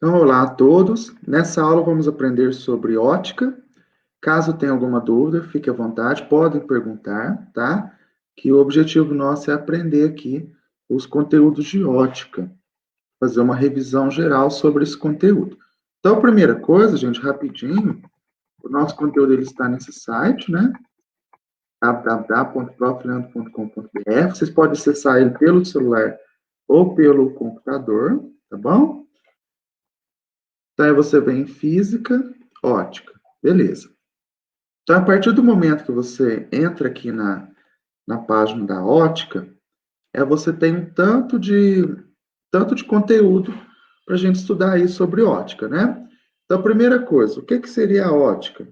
Então, olá a todos. Nessa aula vamos aprender sobre ótica. Caso tenha alguma dúvida, fique à vontade, podem perguntar, tá? Que o objetivo nosso é aprender aqui os conteúdos de ótica, fazer uma revisão geral sobre esse conteúdo. Então, a primeira coisa, gente, rapidinho, o nosso conteúdo ele está nesse site, né? www.profilando.com.br. Vocês podem acessar ele pelo celular ou pelo computador, tá bom? Então, aí você vem em física, ótica. Beleza. Então, a partir do momento que você entra aqui na página da ótica, você tem tanto de conteúdo para a gente estudar aí sobre ótica, né? Então, a primeira coisa, o que seria a ótica?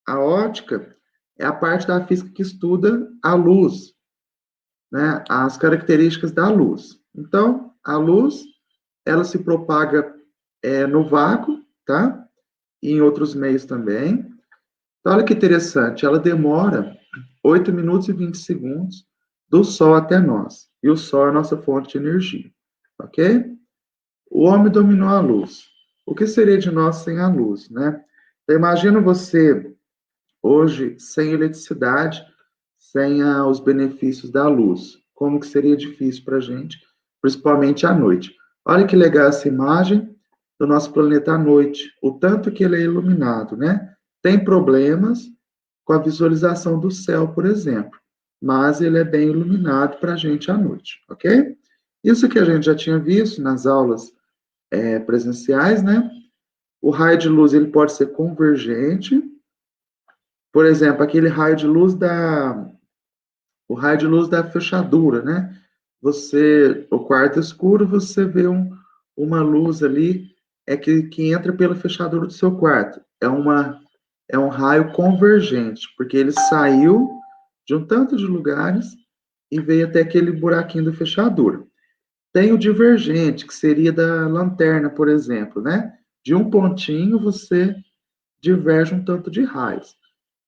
A ótica é a parte da física que estuda a luz, né? As características da luz. Então, a luz, ela se propaga no vácuo, tá? E em outros meios também. Então, olha que interessante, ela demora 8 minutos e 20 segundos do Sol até nós. E o Sol é a nossa fonte de energia, ok? O homem dominou a luz. O que seria de nós sem a luz, né? Então, imagina você hoje sem eletricidade, sem os benefícios da luz. Como que seria difícil para a gente, principalmente à noite. Olha que legal essa imagem do nosso planeta à noite, o tanto que ele é iluminado, né? Tem problemas com a visualização do céu, por exemplo, mas ele é bem iluminado para a gente à noite, ok? Isso que a gente já tinha visto nas aulas presenciais, né? O raio de luz ele pode ser convergente, por exemplo, aquele raio de luz o raio de luz da fechadura, né? O quarto escuro, você vê uma luz ali que entra pela fechadura do seu quarto. É um raio convergente, porque ele saiu de um tanto de lugares e veio até aquele buraquinho da fechadura. Tem o divergente, que seria da lanterna, por exemplo, né? De um pontinho você diverge um tanto de raios.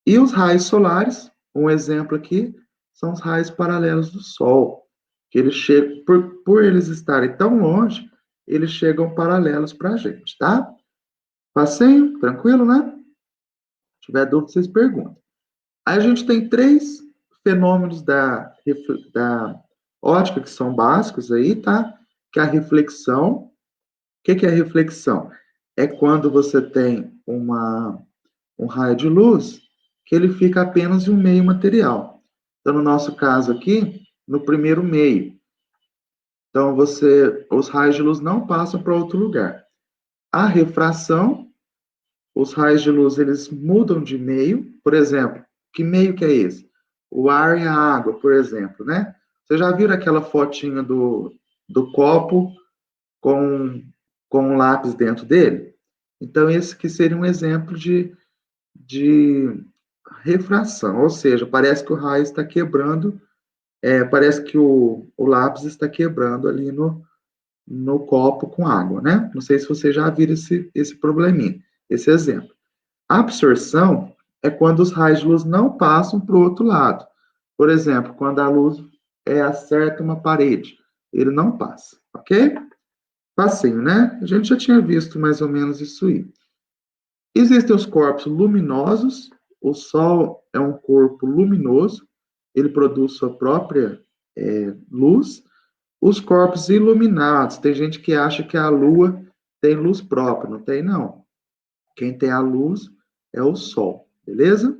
E os raios solares, um exemplo aqui, são os raios paralelos do Sol, que eles chegam, por eles estarem tão longe, eles chegam paralelos para a gente, tá? Passeio, tranquilo, né? Se tiver dúvida, vocês perguntam. Aí a gente tem três fenômenos da ótica que são básicos aí, tá? Que é a reflexão. O que é a reflexão? É quando você tem um raio de luz que ele fica apenas em um meio material. Então, no nosso caso aqui, no primeiro meio. Então, os raios de luz não passam para outro lugar. A refração, os raios de luz eles mudam de meio. Por exemplo, que meio que é esse? O ar e a água, por exemplo, né? Você já viram aquela fotinha do copo com um lápis dentro dele? Então, esse que seria um exemplo de refração, ou seja, parece que o raio está quebrando, parece que o lápis está quebrando ali no copo com água, né? Não sei se você já viu esse probleminha, esse exemplo. A absorção é quando os raios de luz não passam para o outro lado. Por exemplo, quando a luz acerta uma parede, ele não passa, ok? Facinho, né? A gente já tinha visto mais ou menos isso aí. Existem os corpos luminosos. O Sol é um corpo luminoso, ele produz sua própria luz. Os corpos iluminados, tem gente que acha que a Lua tem luz própria, não tem não. Quem tem a luz é o Sol, beleza?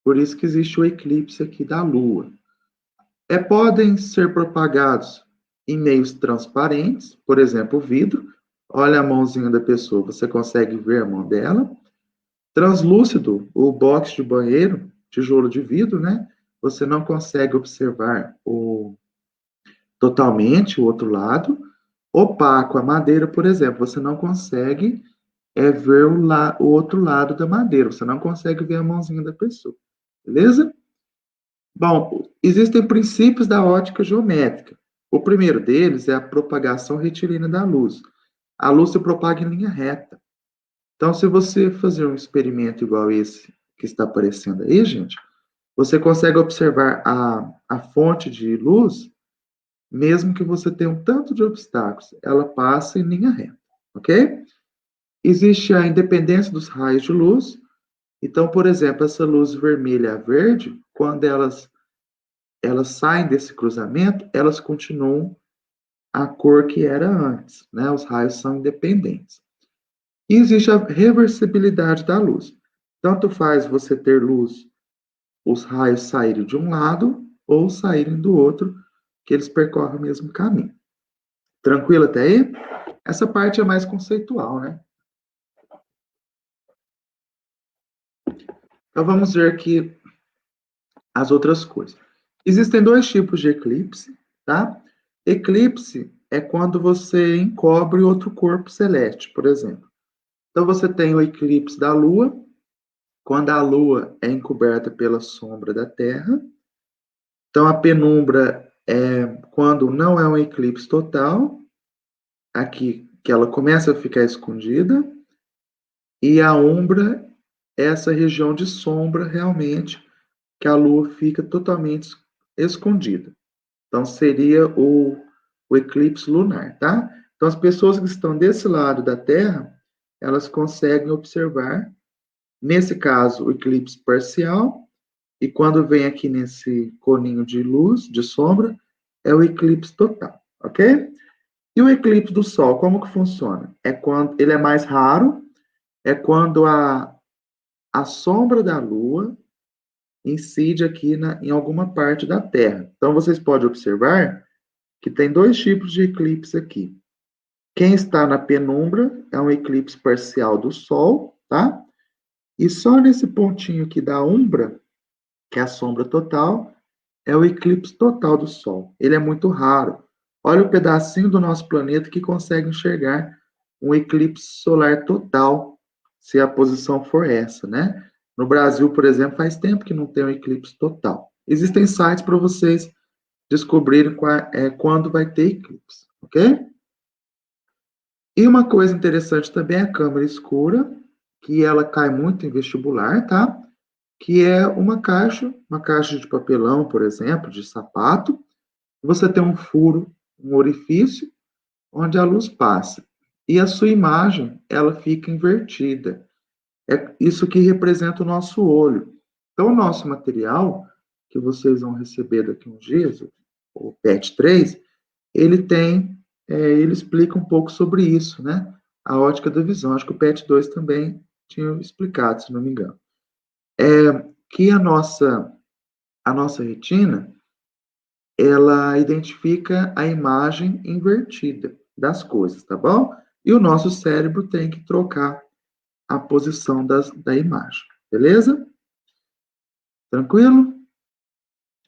Por isso que existe o eclipse aqui da Lua. Podem ser propagados em meios transparentes, por exemplo, o vidro. Olha a mãozinha da pessoa, você consegue ver a mão dela. Translúcido, o box de banheiro, tijolo de vidro, né? Você não consegue observar totalmente o outro lado. Opaco, a madeira, por exemplo, você não consegue ver o outro lado da madeira, você não consegue ver a mãozinha da pessoa, beleza? Bom, existem princípios da ótica geométrica. O primeiro deles é a propagação retilínea da luz. A luz se propaga em linha reta. Então, se você fazer um experimento igual esse que está aparecendo aí, gente, você consegue observar a fonte de luz, mesmo que você tenha um tanto de obstáculos, ela passa em linha reta, ok? Existe a independência dos raios de luz. Então, por exemplo, essa luz vermelha e a verde, quando elas saem desse cruzamento, elas continuam a cor que era antes, né? Os raios são independentes. E existe a reversibilidade da luz. Tanto faz você ter luz, os raios saírem de um lado ou saírem do outro, que eles percorrem o mesmo caminho. Tranquilo até aí? Essa parte é mais conceitual, né? Então vamos ver aqui as outras coisas. Existem dois tipos de eclipse, tá? Eclipse é quando você encobre outro corpo celeste, por exemplo. Então você tem o eclipse da Lua, quando a Lua é encoberta pela sombra da Terra. Então a penumbra é quando não é um eclipse total, aqui que ela começa a ficar escondida, e a umbra é essa região de sombra realmente que a Lua fica totalmente escondida. Então seria o eclipse lunar, tá? Então as pessoas que estão desse lado da Terra, elas conseguem observar, nesse caso, o eclipse parcial, e quando vem aqui nesse coninho de luz, de sombra, é o eclipse total, ok? E o eclipse do Sol, como que funciona? É quando ele é mais raro, é quando a sombra da Lua incide aqui em alguma parte da Terra. Então vocês podem observar que tem dois tipos de eclipse aqui. Quem está na penumbra é um eclipse parcial do Sol, tá? E só nesse pontinho aqui da umbra, que é a sombra total, é o eclipse total do Sol. Ele é muito raro. Olha o pedacinho do nosso planeta que consegue enxergar um eclipse solar total, se a posição for essa, né? No Brasil, por exemplo, faz tempo que não tem um eclipse total. Existem sites para vocês descobrirem quando vai ter eclipse, ok? E uma coisa interessante também é a câmera escura, que ela cai muito em vestibular, tá? Que é uma caixa de papelão, por exemplo, de sapato. Você tem um furo, um orifício, onde a luz passa. E a sua imagem, ela fica invertida. É isso que representa o nosso olho. Então, o nosso material, que vocês vão receber daqui a uns dias, o PET 3, ele explica um pouco sobre isso, né? A ótica da visão. Acho que o PET 2 também tinha explicado, se não me engano. Que a nossa retina, ela identifica a imagem invertida das coisas, tá bom? E o nosso cérebro tem que trocar a posição da imagem, beleza? Tranquilo?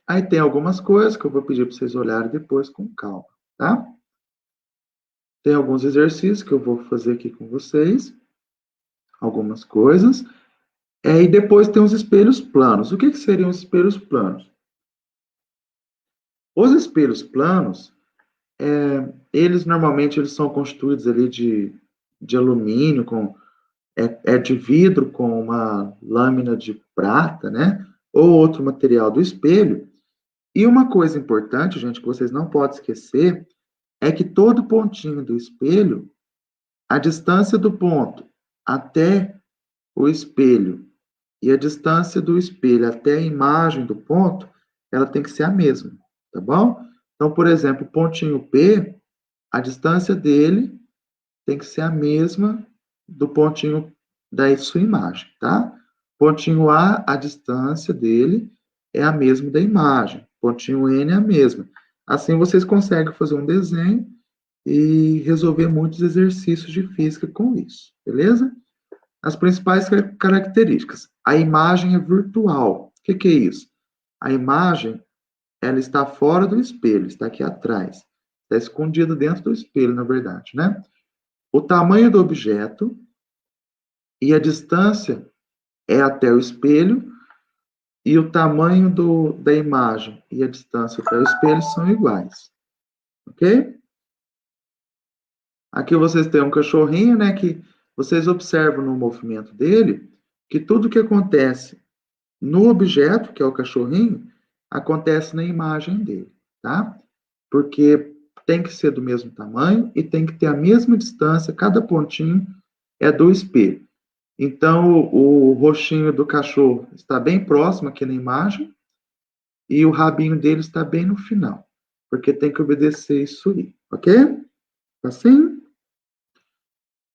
Aí tem algumas coisas que eu vou pedir para vocês olharem depois com calma, tá? Tem alguns exercícios que eu vou fazer aqui com vocês, algumas coisas. E depois tem os espelhos planos. O que seriam os espelhos planos? Os espelhos planos, eles normalmente são constituídos ali de alumínio, de vidro com uma lâmina de prata, né? Ou outro material do espelho. E uma coisa importante, gente, que vocês não podem esquecer, é que todo pontinho do espelho, a distância do ponto até o espelho e a distância do espelho até a imagem do ponto, ela tem que ser a mesma, tá bom? Então, por exemplo, o pontinho P, a distância dele tem que ser a mesma do pontinho da sua imagem, tá? Pontinho A, a distância dele é a mesma da imagem. Pontinho N é a mesma. Assim vocês conseguem fazer um desenho e resolver muitos exercícios de física com isso, beleza? As principais características. A imagem é virtual. O que é isso? A imagem, ela está fora do espelho, está aqui atrás. Está escondida dentro do espelho, na verdade, né? O tamanho do objeto e a distância é até o espelho, e o tamanho da imagem e a distância até o espelho são iguais. Ok? Aqui vocês têm um cachorrinho, né, que vocês observam no movimento dele, que tudo que acontece no objeto, que é o cachorrinho, acontece na imagem dele, tá? Porque tem que ser do mesmo tamanho e tem que ter a mesma distância, cada pontinho é do espelho. Então, o roxinho do cachorro está bem próximo aqui na imagem e o rabinho dele está bem no final, porque tem que obedecer isso aí, ok? Assim?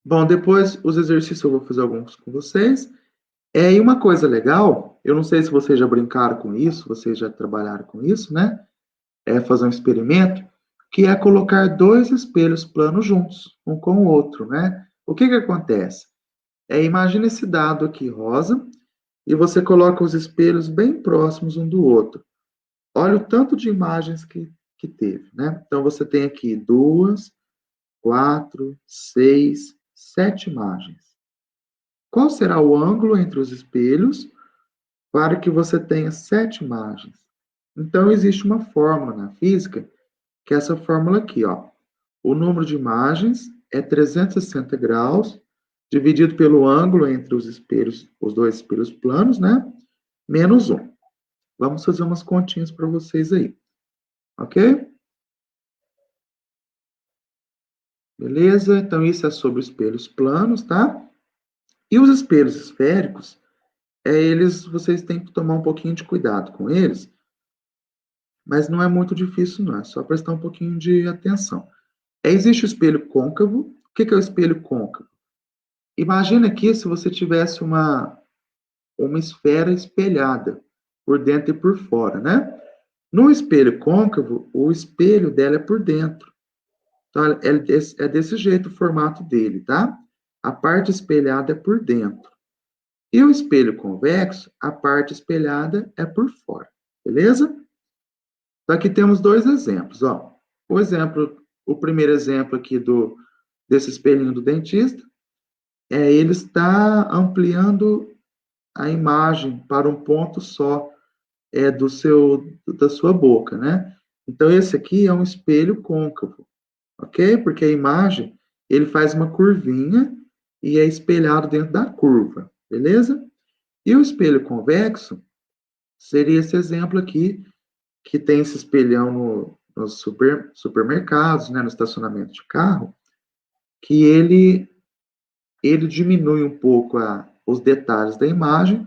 Bom, depois os exercícios eu vou fazer alguns com vocês. E uma coisa legal, eu não sei se vocês já brincaram com isso, vocês já trabalharam com isso, né? É fazer um experimento, que é colocar dois espelhos planos juntos, um com o outro, né? O que que acontece? Imagina esse dado aqui rosa, e você coloca os espelhos bem próximos um do outro. Olha o tanto de imagens que teve, né? Então, você tem aqui 2, 4, 6, 7 imagens. Qual será o ângulo entre os espelhos para que você tenha 7 imagens? Então, existe uma fórmula na física, que é essa fórmula aqui, ó. O número de imagens é 360 graus, dividido pelo ângulo entre os espelhos, os dois espelhos planos, né? Menos 1. Vamos fazer umas continhas para vocês aí, ok? Beleza? Então, isso é sobre espelhos planos, tá? E os espelhos esféricos, vocês têm que tomar um pouquinho de cuidado com eles, mas não é muito difícil, não. É só prestar um pouquinho de atenção. Existe o espelho côncavo. O que é o espelho côncavo? Imagina aqui se você tivesse uma esfera espelhada por dentro e por fora, né? No espelho côncavo, o espelho dela é por dentro. Então, é desse jeito o formato dele, tá? A parte espelhada é por dentro. E o espelho convexo, a parte espelhada é por fora, beleza? Então, aqui temos dois exemplos, ó. O primeiro exemplo aqui desse espelhinho do dentista, ele está ampliando a imagem para um ponto só da sua boca, né? Então, esse aqui é um espelho côncavo, ok? Porque a imagem, ele faz uma curvinha e é espelhado dentro da curva, beleza? E o espelho convexo seria esse exemplo aqui, que tem esse espelhão nos supermercados, né, no estacionamento de carro, que ele diminui um pouco os detalhes da imagem,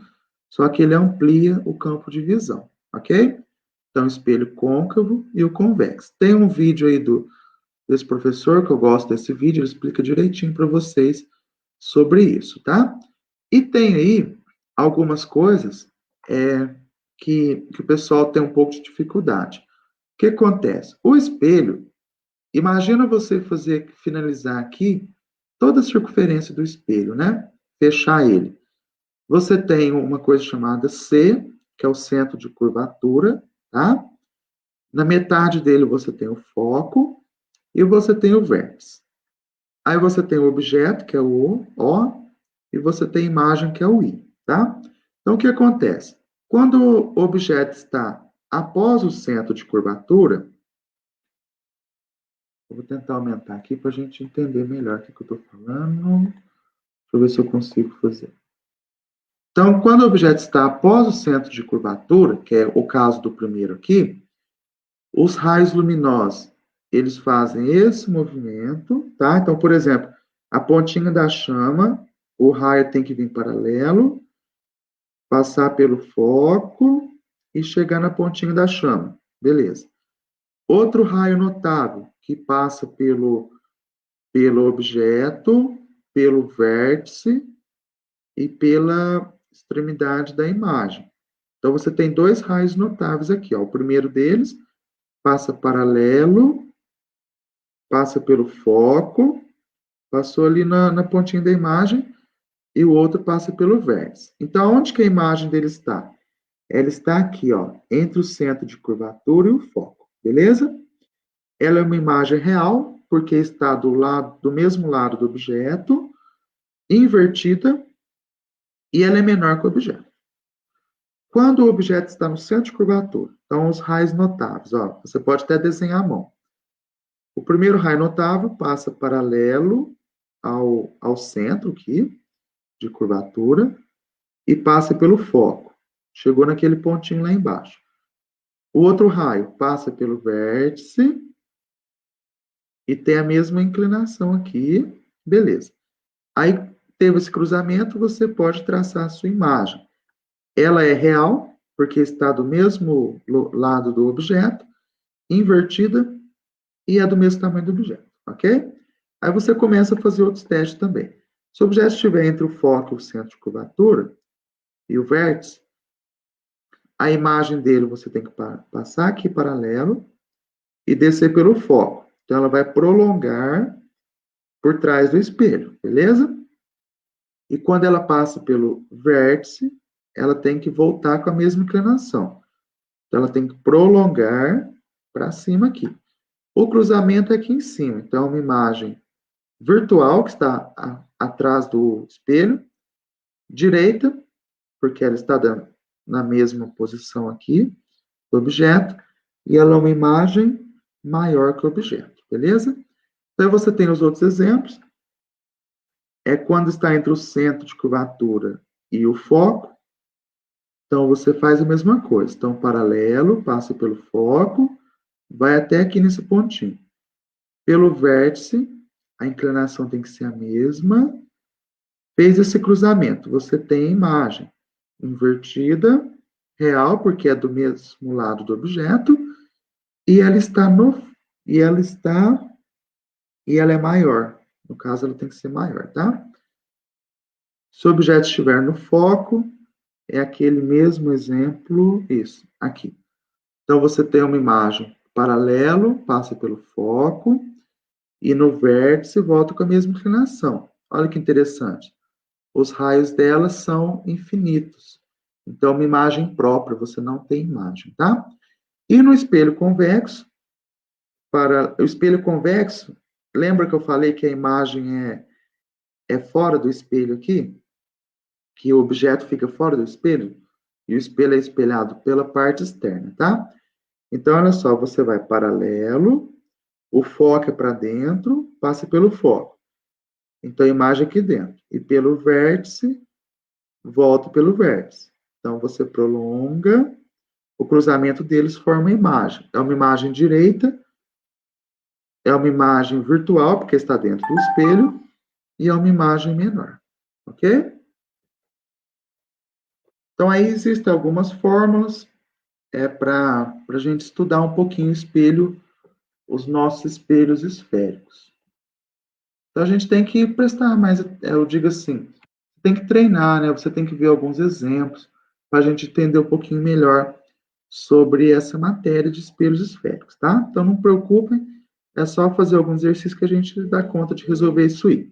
só que ele amplia o campo de visão, ok? Então, espelho côncavo e o convexo. Tem um vídeo aí desse professor, que eu gosto desse vídeo, ele explica direitinho para vocês sobre isso, tá? E tem aí algumas coisas que o pessoal tem um pouco de dificuldade. O que acontece? O espelho, imagina você finalizar aqui toda a circunferência do espelho, né? Fechar ele. Você tem uma coisa chamada C, que é o centro de curvatura, tá? Na metade dele você tem o foco e você tem o vértice. Aí você tem o objeto, que é o O, e você tem a imagem, que é o I, tá? Então, o que acontece? Quando o objeto está após o centro de curvatura, eu vou tentar aumentar aqui para a gente entender melhor o que eu estou falando. Deixa eu ver se eu consigo fazer. Então, quando o objeto está após o centro de curvatura, que é o caso do primeiro aqui, os raios luminosos, eles fazem esse movimento, tá? Então, por exemplo, a pontinha da chama, o raio tem que vir paralelo, passar pelo foco e chegar na pontinha da chama. Beleza. Outro raio notável, que passa pelo objeto, pelo vértice e pela extremidade da imagem. Então, você tem dois raios notáveis aqui. Ó. O primeiro deles passa paralelo, passa pelo foco, passou ali na pontinha da imagem, e o outro passa pelo vértice. Então, onde que a imagem dele está? Ela está aqui, ó, entre o centro de curvatura e o foco, beleza? Ela é uma imagem real, porque está do mesmo lado do objeto, invertida, e ela é menor que o objeto. Quando o objeto está no centro de curvatura, então os raios notáveis, ó, você pode até desenhar à mão. O primeiro raio notável passa paralelo ao centro aqui, de curvatura, e passa pelo foco. Chegou naquele pontinho lá embaixo. O outro raio passa pelo vértice, e tem a mesma inclinação aqui, beleza. Aí, teve esse cruzamento, você pode traçar a sua imagem. Ela é real, porque está do mesmo lado do objeto, invertida, e é do mesmo tamanho do objeto, ok? Aí você começa a fazer outros testes também. Se o objeto estiver entre o foco e o centro de curvatura, e o vértice, a imagem dele você tem que passar aqui paralelo e descer pelo foco. Então, ela vai prolongar por trás do espelho, beleza? E quando ela passa pelo vértice, ela tem que voltar com a mesma inclinação. Então, ela tem que prolongar para cima aqui. O cruzamento é aqui em cima. Então, é uma imagem virtual que está atrás do espelho, direita, porque ela está na mesma posição aqui do objeto, e ela é uma imagem maior que o objeto, beleza? Então, você tem os outros exemplos. É quando está entre o centro de curvatura e o foco. Então, você faz a mesma coisa. Então, paralelo, passa pelo foco, vai até aqui nesse pontinho. Pelo vértice, a inclinação tem que ser a mesma. Fez esse cruzamento, você tem a imagem invertida, real, porque é do mesmo lado do objeto, e ela está e ela é maior. No caso, ela tem que ser maior, tá? Se o objeto estiver no foco, é aquele mesmo exemplo, isso, aqui. Então, você tem uma imagem paralelo, passa pelo foco, e no vértice volta com a mesma inclinação. Olha que interessante. Os raios dela são infinitos. Então, uma imagem própria, você não tem imagem, tá? E no espelho convexo, para o espelho convexo, lembra que eu falei que a imagem é fora do espelho aqui? Que o objeto fica fora do espelho? E o espelho é espelhado pela parte externa, tá? Então, olha só, você vai paralelo, o foco é para dentro, passa pelo foco. Então, a imagem aqui dentro. E pelo vértice, volta pelo vértice. Então, você prolonga, o cruzamento deles forma a imagem. É uma imagem direita, é uma imagem virtual, porque está dentro do espelho, e é uma imagem menor. Ok? Então, aí existem algumas fórmulas para a gente estudar um pouquinho o espelho, os nossos espelhos esféricos. Então, a gente tem que prestar mais, eu digo assim, tem que treinar, né? Você tem que ver alguns exemplos para a gente entender um pouquinho melhor sobre essa matéria de espelhos esféricos, tá? Então, não preocupem, é só fazer alguns exercícios que a gente dá conta de resolver isso aí.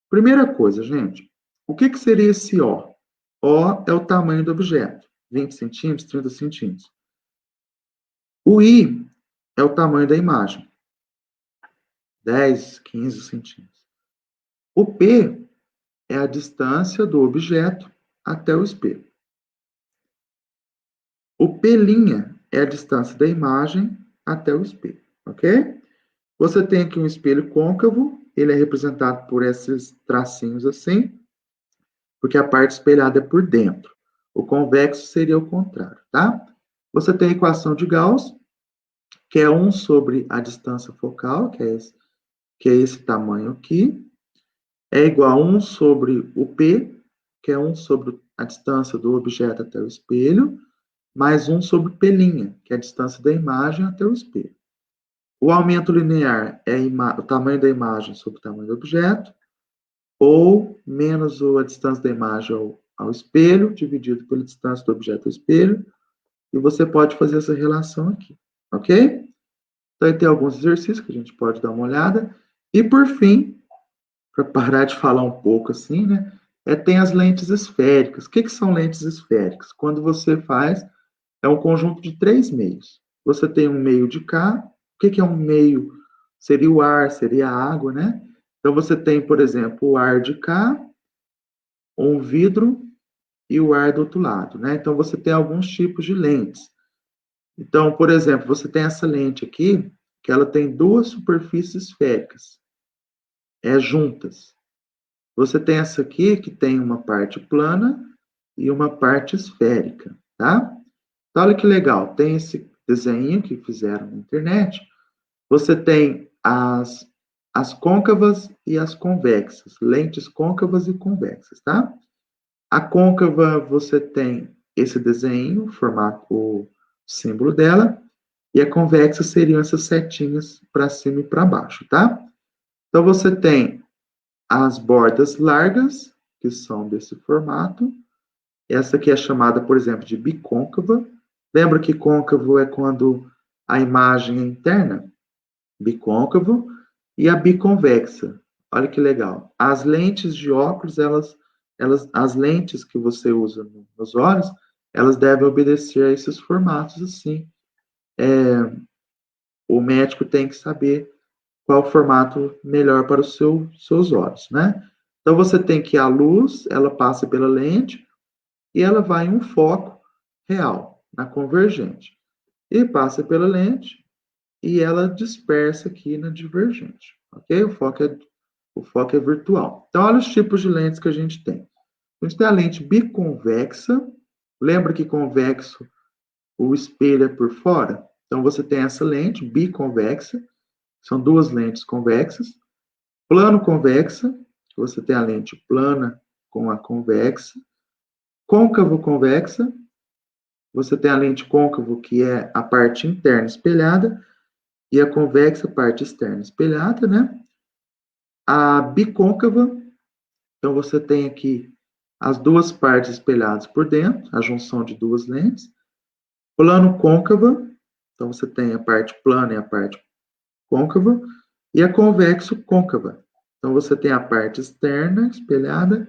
Primeira coisa, gente, o que seria esse O? O é o tamanho do objeto, 20 centímetros, 30 centímetros. O I é o tamanho da imagem, 10, 15 centímetros. O P é a distância do objeto até o espelho. O P' é a distância da imagem até o espelho, ok? Você tem aqui um espelho côncavo, ele é representado por esses tracinhos assim, porque a parte espelhada é por dentro. O convexo seria o contrário, tá? Você tem a equação de Gauss, que é 1 sobre a distância focal, que é esse tamanho aqui, é igual a 1 sobre o P, que é 1 sobre a distância do objeto até o espelho, mais 1 sobre P', que é a distância da imagem até o espelho. O aumento linear é o tamanho da imagem sobre o tamanho do objeto, ou menos a distância da imagem ao espelho, dividido pela distância do objeto ao espelho, e você pode fazer essa relação aqui, ok? Então, aí tem alguns exercícios que a gente pode dar uma olhada. E, por fim, para parar de falar um pouco assim, né, tem as lentes esféricas. O que são lentes esféricas? Quando você faz, é um conjunto de 3 meios. Você tem um meio de cá. O que é um meio? Seria o ar, seria a água, né? Então, você tem, por exemplo, o ar de cá, um vidro e o ar do outro lado, né? Então, você tem alguns tipos de lentes. Então, por exemplo, você tem essa lente aqui, que ela tem 2 superfícies esféricas, juntas. Você tem essa aqui, que tem uma parte plana e uma parte esférica, tá? Então, olha que legal, tem esse desenho que fizeram na internet. Você tem as côncavas e as convexas, lentes côncavas e convexas, tá? A côncava, você tem esse desenho, o símbolo dela, e a convexa seriam essas setinhas para cima e para baixo, tá? Então, você tem as bordas largas, que são desse formato. Essa aqui é chamada, por exemplo, de bicôncava. Lembra que côncavo é quando a imagem é interna? Bicôncavo. E a biconvexa. Olha que legal. As lentes de óculos, as lentes que você usa nos olhos, elas devem obedecer a esses formatos assim. O médico tem que saber qual o formato melhor para os seus olhos, né? Então, você tem que a luz, ela passa pela lente e ela vai em um foco real, na convergente. E passa pela lente e ela dispersa aqui na divergente, ok? O foco é virtual. Então, olha os tipos de lentes que a gente tem. A gente tem a lente biconvexa. Lembra que convexo, o espelho é por fora? Então, você tem essa lente biconvexa. São duas lentes convexas. Plano convexa, você tem a lente plana com a convexa. Côncavo convexa, você tem a lente côncavo, que é a parte interna espelhada, e a convexa, a parte externa espelhada, né? A bicôncava, então você tem aqui as duas partes espelhadas por dentro, a junção de duas lentes. Plano côncava, então você tem a parte plana e a parte côncava, e a convexo côncava. Então você tem a parte externa espelhada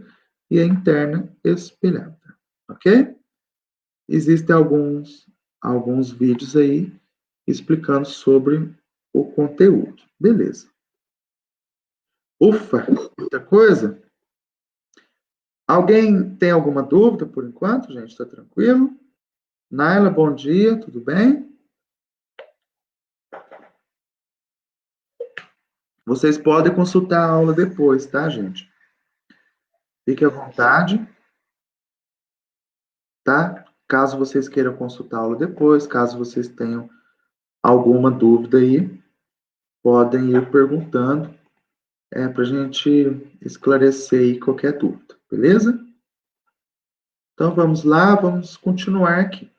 e a interna espelhada, ok? Existem alguns vídeos aí explicando sobre o conteúdo. Beleza. Ufa, muita coisa? Alguém tem alguma dúvida por enquanto, gente? Está tranquilo? Naila, bom dia, tudo bem? Vocês podem consultar a aula depois, tá, gente? Fique à vontade, tá? Caso vocês queiram consultar a aula depois, caso vocês tenham alguma dúvida aí, podem ir perguntando, para a gente esclarecer aí qualquer dúvida, beleza? Então vamos lá, vamos continuar aqui.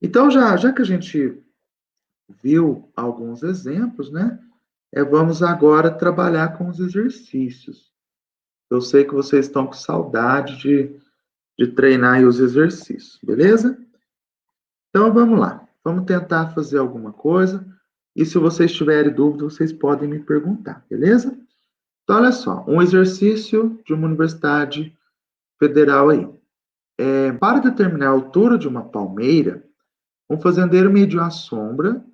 Então, já que a gente viu alguns exemplos, né? Vamos agora trabalhar com os exercícios. Eu sei que vocês estão com saudade de treinar aí os exercícios, beleza? Então vamos lá, vamos tentar fazer alguma coisa. E se vocês tiverem dúvida, vocês podem me perguntar, beleza? Então, olha só, um exercício de uma universidade federal aí. Para determinar a altura de uma palmeira, um fazendeiro mediu a sombra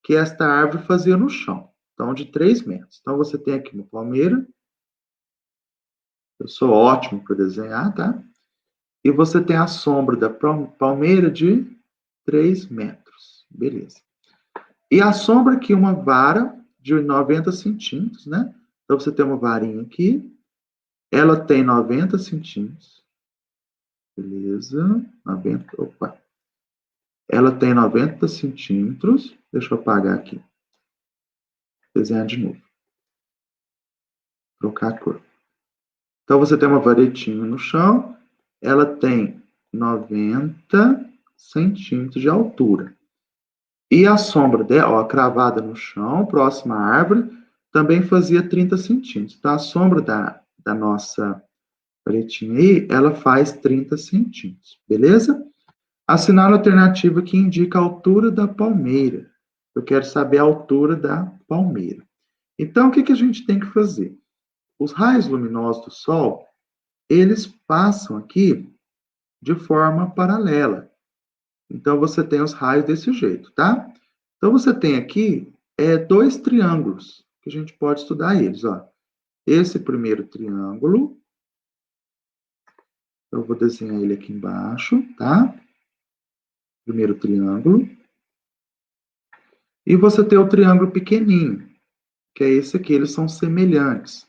que esta árvore fazia no chão, então de 3 metros. Então, você tem aqui uma palmeira, eu sou ótimo para desenhar, tá? E você tem a sombra da palmeira de 3 metros, beleza. E a sombra aqui, uma vara de 90 centímetros, né? Então, você tem uma varinha aqui, ela tem 90 centímetros, beleza? 90, opa. Ela tem 90 centímetros, deixa eu apagar aqui. Desenhar de novo. Trocar a cor. Então, você tem uma varetinha no chão, ela tem 90 centímetros de altura. E a sombra dela, ó, cravada no chão, próxima à árvore, também fazia 30 centímetros. Então, a sombra da nossa varetinha aí, ela faz 30 centímetros, beleza? Assinale a alternativa que indica a altura da palmeira. Eu quero saber a altura da palmeira. Então, o que a gente tem que fazer? Os raios luminosos do Sol, eles passam aqui de forma paralela. Então, você tem os raios desse jeito, tá? Então, você tem aqui dois triângulos, que a gente pode estudar eles, ó. Esse primeiro triângulo, eu vou desenhar ele aqui embaixo, tá? Primeiro triângulo. E você tem o triângulo pequenininho, que é esse aqui, eles são semelhantes.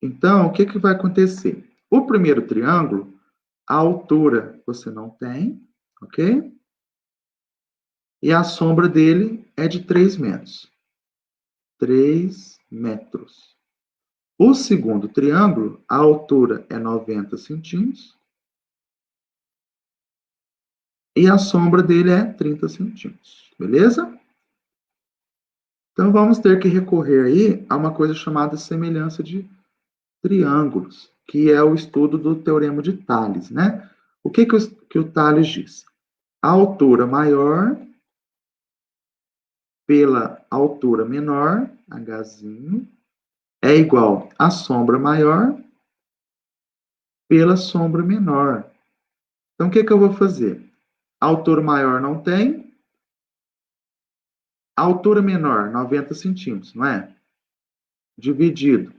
Então, o que vai acontecer? O primeiro triângulo, a altura você não tem, ok? E a sombra dele é de 3 metros. 3 metros. O segundo triângulo, a altura é 90 centímetros e a sombra dele é 30 centímetros, beleza? Então, vamos ter que recorrer aí a uma coisa chamada semelhança de triângulos, que é o estudo do Teorema de Tales, né? O que o Tales diz? A altura maior pela altura menor, Hzinho, é igual a sombra maior pela sombra menor. Então, o que eu vou fazer? A altura maior não tem, a altura menor, 90 centímetros, não é? Dividido.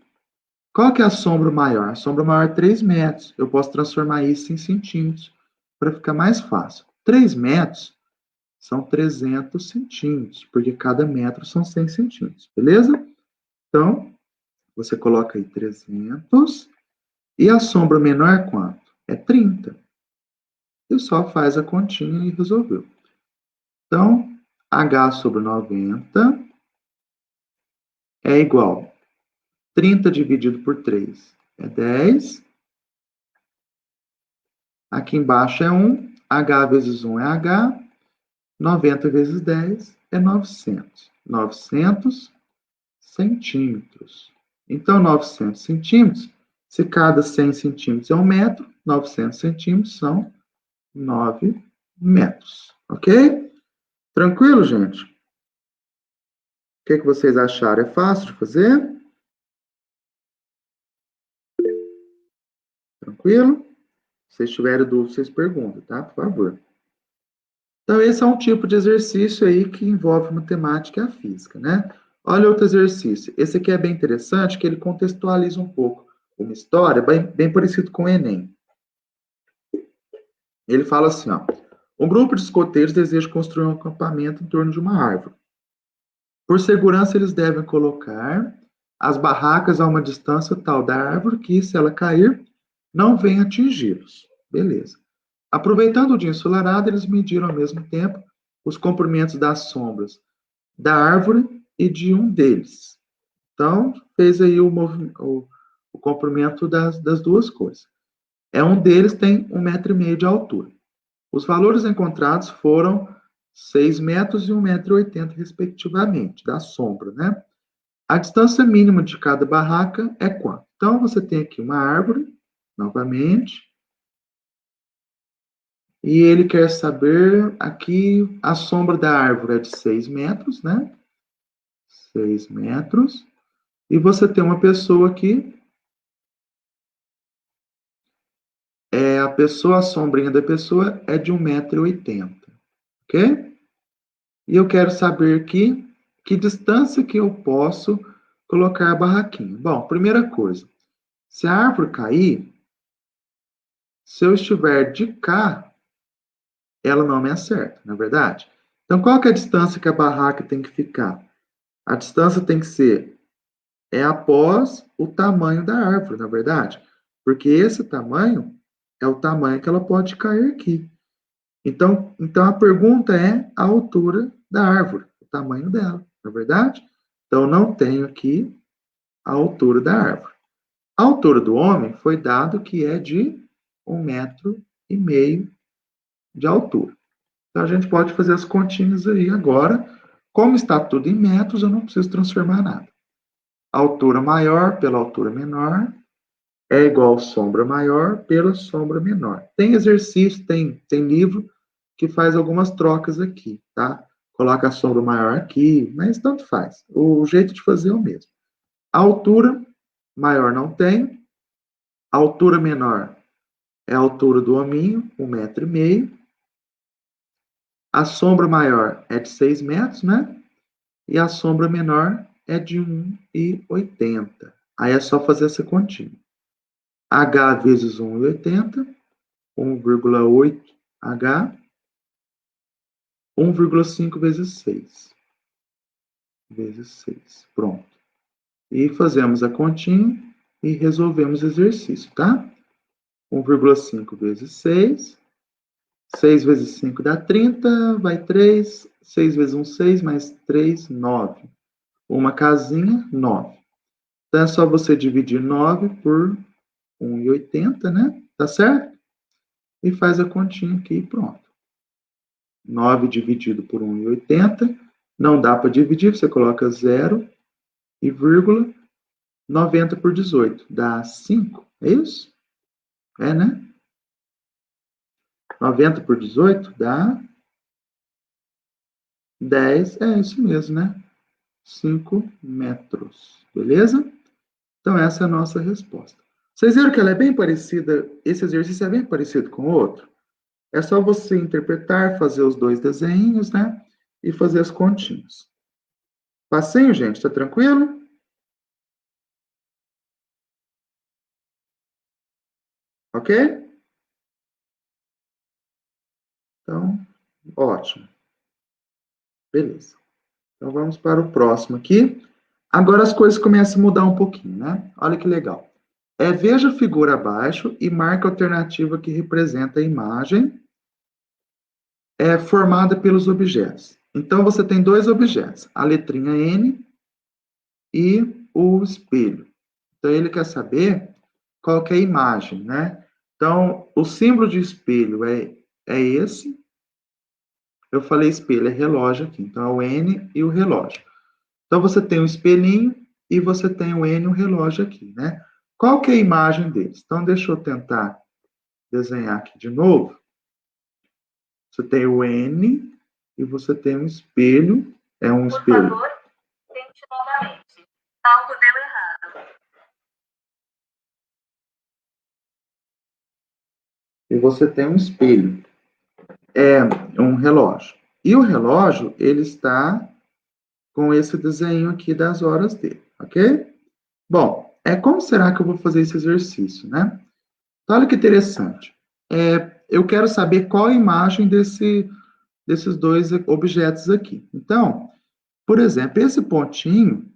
Qual que é a sombra maior? A sombra maior é 3 metros. Eu posso transformar isso em centímetros para ficar mais fácil. 3 metros são 300 centímetros, porque cada metro são 100 centímetros, beleza? Então, você coloca aí 300 e a sombra menor é quanto? É 30. E só faz a continha e resolveu. Então, H sobre 90 é igual 30 dividido por 3 é 10. Aqui embaixo é 1. H vezes 1 é H. 90 vezes 10 é 900. 900 centímetros. Então, 900 centímetros, se cada 100 centímetros é 1 metro, 900 centímetros são 9 metros. Ok? Tranquilo, gente? O que vocês acharam? É fácil de fazer? Tranquilo? Se vocês tiverem dúvida, vocês perguntam, tá? Por favor. Então, esse é um tipo de exercício aí que envolve matemática e a física, né? Olha outro exercício. Esse aqui é bem interessante, que ele contextualiza um pouco uma história bem parecido com o Enem. Ele fala assim, ó. Um grupo de escoteiros deseja construir um acampamento em torno de uma árvore. Por segurança, eles devem colocar as barracas a uma distância tal da árvore que, se ela cair, não venha atingi-los. Beleza. Aproveitando o dia ensolarado, eles mediram ao mesmo tempo os comprimentos das sombras da árvore e de um deles. Então, fez aí o comprimento das duas coisas. Um deles tem 1,5 metro de altura. Os valores encontrados foram 6 metros e 1,80 m, respectivamente, da sombra, né? A distância mínima de cada barraca é quanto? Então, você tem aqui uma árvore, novamente, e ele quer saber, aqui, a sombra da árvore é de 6 metros, né? 6 metros. E você tem uma pessoa aqui, a sombrinha da pessoa é de 1,80 m, ok? E eu quero saber aqui, que distância que eu posso colocar a barraquinha. Bom, primeira coisa, se a árvore cair, se eu estiver de cá, ela não me acerta, não é verdade? Então, qual que é a distância que a barraca tem que ficar? A distância tem que ser após o tamanho da árvore, na verdade. Porque esse tamanho é o tamanho que ela pode cair aqui. Então a pergunta é a altura da árvore, o tamanho dela, na verdade? Então, não tenho aqui a altura da árvore. A altura do homem foi dado que é de 1,5 m de altura. Então, a gente pode fazer as continhas aí agora. Como está tudo em metros, eu não preciso transformar nada. Altura maior pela altura menor é igual sombra maior pela sombra menor. Tem exercício, tem livro que faz algumas trocas aqui, tá? Coloca a sombra maior aqui, mas tanto faz. O jeito de fazer é o mesmo. A altura maior não tem. A altura menor é a altura do hominho, 1,5 m. A sombra maior é de 6 metros, né? E a sombra menor é de 1,80. Aí é só fazer essa continha. H vezes 1,80, 1,8 H, 1,5 vezes 6. Vezes 6. Pronto. E fazemos a continha e resolvemos o exercício, tá? 1,5 vezes 6. 6 vezes 5 dá 30, vai 3. 6 vezes 1, 6, mais 3, 9. Uma casinha, 9. Então, é só você dividir 9 por 1,80, né? Tá certo? E faz a continha aqui e pronto. 9 dividido por 1,80. Não dá para dividir, você coloca 0 e vírgula. 90 por 18 dá 5, é isso? É, né? 90 por 18 dá 10, é isso mesmo, né? 5 metros, beleza? Então, essa é a nossa resposta. Vocês viram que ela é bem parecida, esse exercício é bem parecido com o outro? É só você interpretar, fazer os dois desenhos, né? E fazer as continhas. Passinho, gente, tá tranquilo? Ok? Então, ótimo. Beleza. Então, vamos para o próximo aqui. Agora as coisas começam a mudar um pouquinho, né? Olha que legal. Veja a figura abaixo e marque a alternativa que representa a imagem formada pelos objetos. Então, você tem dois objetos, a letrinha N e o espelho. Então, ele quer saber qual que é a imagem, né? Então, o símbolo de espelho é esse. Eu falei espelho, é relógio aqui. Então, é o N e o relógio. Então, você tem o espelhinho e você tem o N e o relógio aqui, né? Qual que é a imagem deles? Então, deixa eu tentar desenhar aqui de novo. Você tem o N e você tem um espelho. É um espelho. Por favor, tente novamente. Algo deu errado. E você tem um espelho. É um relógio. E o relógio, ele está com esse desenho aqui das horas dele, ok? Bom, como será que eu vou fazer esse exercício, né? Então, olha que interessante. Eu quero saber qual a imagem desses dois objetos aqui. Então, por exemplo, esse pontinho,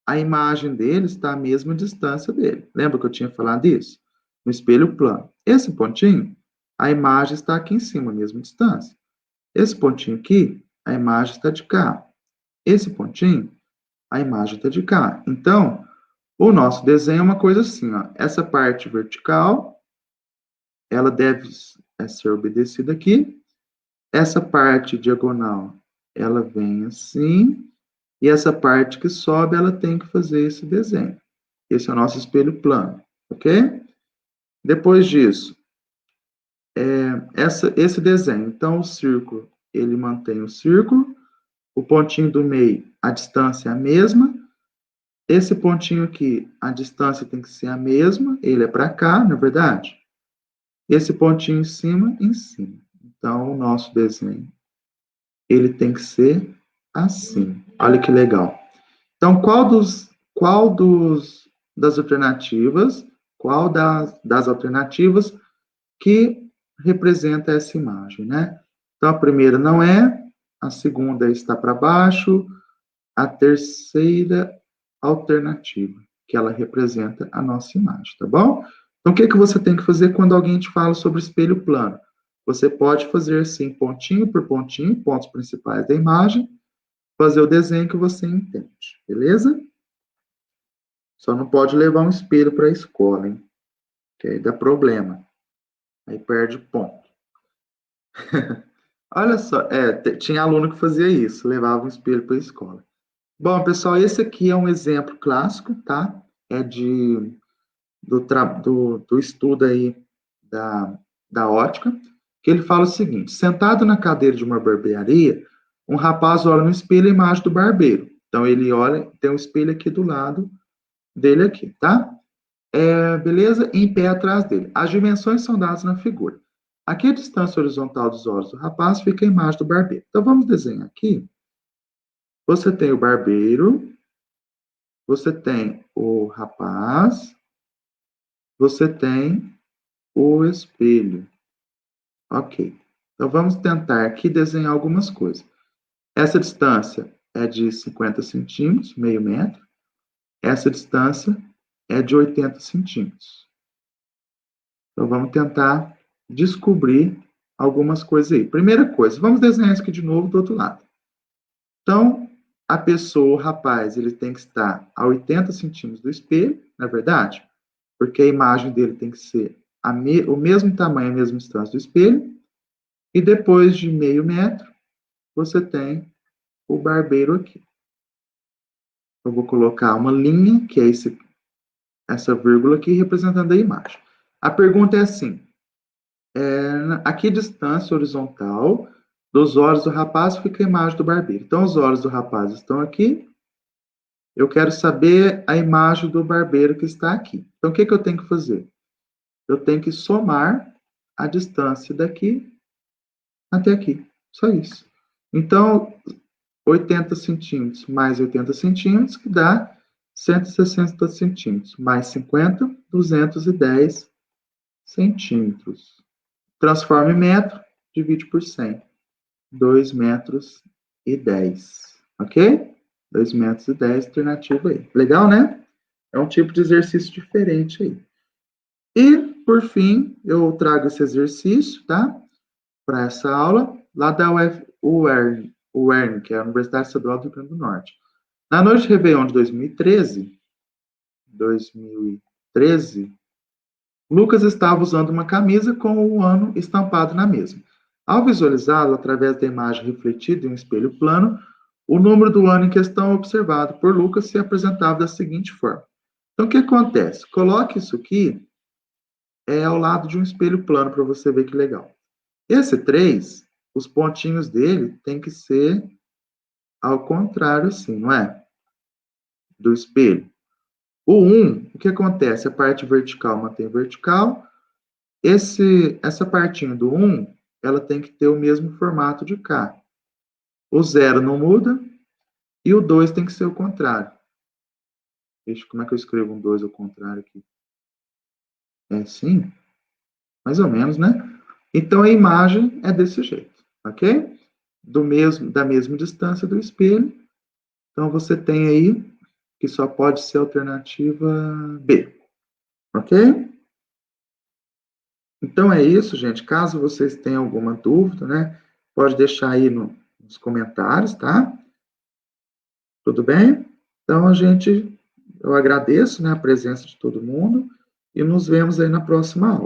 a imagem dele está à mesma distância dele. Lembra que eu tinha falado isso? No espelho plano. Esse pontinho, a imagem está aqui em cima, à mesma distância. Esse pontinho aqui, a imagem está de cá. Esse pontinho, a imagem está de cá. Então, o nosso desenho é uma coisa assim, ó. Essa parte vertical, ela deve ser obedecida aqui. Essa parte diagonal, ela vem assim. E essa parte que sobe, ela tem que fazer esse desenho. Esse é o nosso espelho plano, ok? Depois disso, esse desenho. Então, o círculo, ele mantém o círculo. O pontinho do meio, a distância é a mesma. Esse pontinho aqui, a distância tem que ser a mesma. Ele é para cá, não é verdade? Esse pontinho em cima. Então, o nosso desenho, ele tem que ser assim. Olha que legal. Então, das alternativas, das alternativas que representa essa imagem, né? Então, a primeira não é, a segunda está para baixo, a terceira alternativa, que ela representa a nossa imagem, tá bom? Então, o que você tem que fazer quando alguém te fala sobre espelho plano? Você pode fazer assim, pontinho por pontinho, pontos principais da imagem, fazer o desenho que você entende, beleza? Só não pode levar um espelho para a escola, hein? Que aí dá problema. Aí perde ponto. Olha só, tinha aluno que fazia isso, levava um espelho para a escola. Bom, pessoal, esse aqui é um exemplo clássico, tá? É do estudo aí da ótica, que ele fala o seguinte: sentado na cadeira de uma barbearia, um rapaz olha no espelho a imagem do barbeiro. Então, ele olha, tem um espelho aqui do lado dele aqui, tá? Beleza? Em pé atrás dele. As dimensões são dadas na figura. Aqui a distância horizontal dos olhos do rapaz fica a imagem do barbeiro. Então, vamos desenhar aqui. Você tem o barbeiro, você tem o rapaz, você tem o espelho. Ok. Então, vamos tentar aqui desenhar algumas coisas. Essa distância é de 50 centímetros, meio metro. Essa distância é de 80 centímetros. Então, vamos tentar descobrir algumas coisas aí. Primeira coisa, vamos desenhar isso aqui de novo do outro lado. Então, a pessoa, o rapaz, ele tem que estar a 80 centímetros do espelho, não é verdade? Porque a imagem dele tem que ser o mesmo tamanho, a mesma distância do espelho. E depois de meio metro, você tem o barbeiro aqui. Eu vou colocar uma linha, que é essa vírgula aqui, representando a imagem. A pergunta é assim, a que distância horizontal dos olhos do rapaz fica a imagem do barbeiro? Então, os olhos do rapaz estão aqui. Eu quero saber a imagem do barbeiro que está aqui. Então, o que eu tenho que fazer? Eu tenho que somar a distância daqui até aqui. Só isso. Então, 80 centímetros mais 80 centímetros, que dá 160 centímetros. Mais 50, 210 centímetros. Transforma em metro, divide por 100. 2 metros e 10. Ok? 2 metros e 10, alternativa aí. Legal, né? É um tipo de exercício diferente aí. E, por fim, eu trago esse exercício, tá? Para essa aula, lá da UERN, que é a Universidade Estadual do Rio Grande do Norte. Na noite de Réveillon de 2013, Lucas estava usando uma camisa com o ano estampado na mesma. Ao visualizá-lo através da imagem refletida em um espelho plano, o número do ano em questão observado por Lucas se apresentava da seguinte forma. Então, o que acontece? Coloque isso aqui ao lado de um espelho plano para você ver que legal. Esse 3, os pontinhos dele tem que ser ao contrário, assim, não é? Do espelho. O 1, o que acontece? A parte vertical mantém vertical. Essa partinha do 1, ela tem que ter o mesmo formato de cá. O 0 não muda e o 2 tem que ser o contrário. Deixa, como é que eu escrevo um 2 ao contrário aqui? É assim? Mais ou menos, né? Então, a imagem é desse jeito, ok? Da mesma distância do espelho. Então, você tem aí que só pode ser a alternativa B, ok? Então, é isso, gente. Caso vocês tenham alguma dúvida, né? Pode deixar aí nos comentários, tá? Tudo bem? Então, eu agradeço, né, a presença de todo mundo e nos vemos aí na próxima aula.